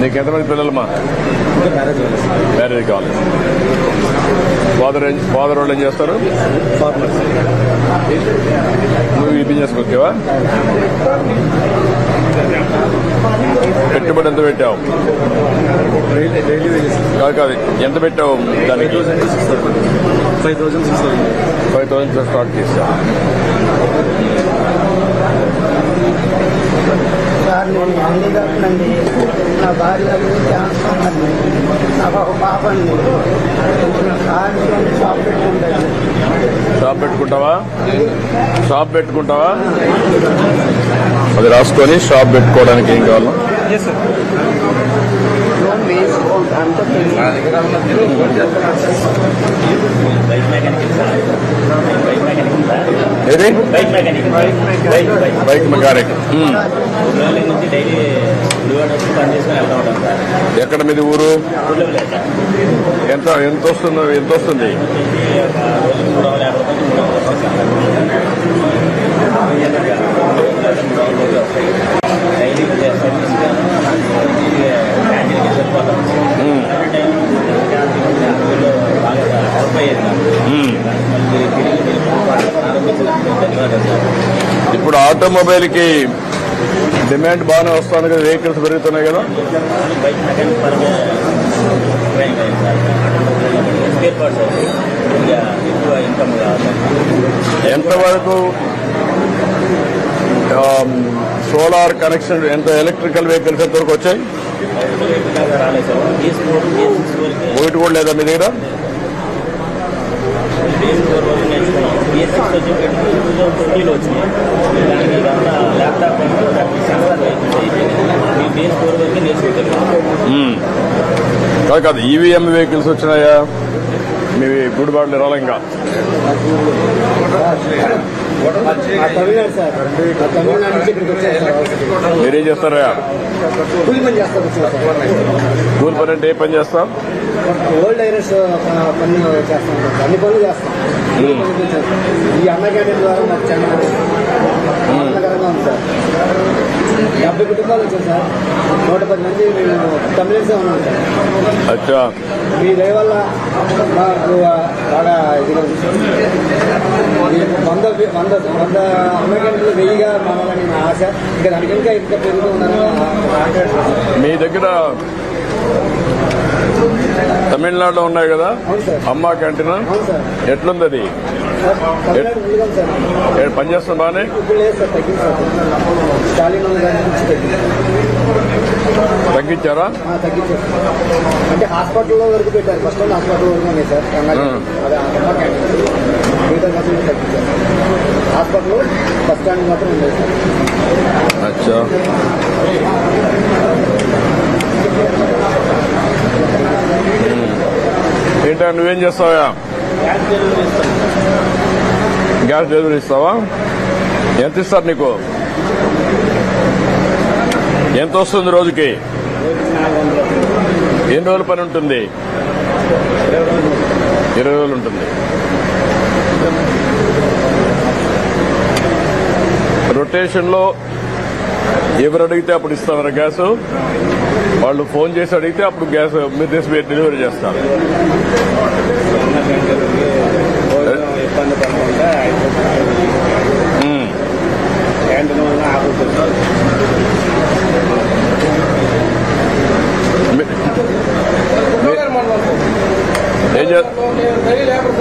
నీకు ఎంతమంది పిల్లలమ్మా? మ్యారేజ్ కావాలి. ఫాదర్ వాళ్ళు ఏం చేస్తారు? నువ్వు ఈ బిజినెస్ వచ్చావా? పెట్టుబడి ఎంత పెట్టావు? కాదు ఎంత పెట్టావు దానికి? 5,000 స్టార్ట్ చేశావు. సార్ నేను అన్నిండి నా భార్య క్యాన్సర్ నాకు ఒక పాప అండి. షాప్ పెట్టుకుంటాను. షాప్ పెట్టుకుంటావా? షాప్ పెట్టుకుంటావా? అది రాసుకొని షాప్ పెట్టుకోవడానికి ఏం కావాలా? లోన్ వేసుకోండి అంత ఏది? Bike mechanic. ఎక్కడ మీది ఊరు? ఎంత వస్తుంది? ఇప్పుడు ఆటోమొబైల్ కి డిమాండ్ బాగానే వస్తుంది కదా, వెహికల్స్ పెరుగుతున్నాయి కదా. ఎంతవరకు సోలార్ కనెక్షన్, ఎంత ఎలక్ట్రికల్ వెహికల్స్ ఎంతవరకు వచ్చాయి? ఒకటి కూడా లేదా మీ దగ్గర? కాదు ఈవీఎం వెహికల్స్ వచ్చినాయా మీ గుడిబాడులు రాలంగా? మీరేం చేస్తారా? కూలి పని అంటే ఏ పని చేస్తాం? ఓల్డ్ ఐరస్ పని చేస్తాం, అన్ని పనులు చేస్తాం. ఈ అన్న క్యాంటీన్ ద్వారా మాకు చాలా ఆనందకరంగా ఉంది సార్. 70 కుటుంబాలు వచ్చాయి సార్. 110 మంది మేము తమిళన్సే ఉన్నాం సార్. అచ్చా, మీ దయ వల్ల మాకు బాగా ఇదిగా 100 అన్న క్యాంటీన్లు 1000గా మారాలని నా ఆశ. ఇంకా దానికి ఇంకా పెరుగుతూ ఉందని. మీ దగ్గర తమిళనాడులో ఉన్నాయి కదా అమ్మా క్యాంటీన్, ఎట్లుంది అది? పనిచేస్తుంది బాగానే? తగ్గించారా? తగ్గించారు అంటే హాస్పిటల్లో వరకు పెట్టారు. ఫస్ట్ హాస్పిటల్ వరకు ఉన్నాయి సార్. తగ్గించారు. హాస్పిటల్ బస్ స్టాండ్ మాత్రం ఉంది సార్. అచ్చా, ఏంటా నువ్వేం చేస్తావా? గ్యాస్ డెలివరీ ఇస్తావా? ఎంత ఇస్తారు నీకు? ఎంత వస్తుంది రోజుకి? ఎన్ని రోజుల పని ఉంటుంది? 20 రోజులు ఉంటుంది. రొటేషన్ లో ఎవరు అడిగితే అప్పుడు ఇస్తారా గ్యాస్? వాళ్ళు ఫోన్ చేసి అడిగితే అప్పుడు గ్యాస్ మీరు తీసి డెలివరీ చేస్తారు. ఇబ్బంది పడకుండా ఏం డైలీ లేబర్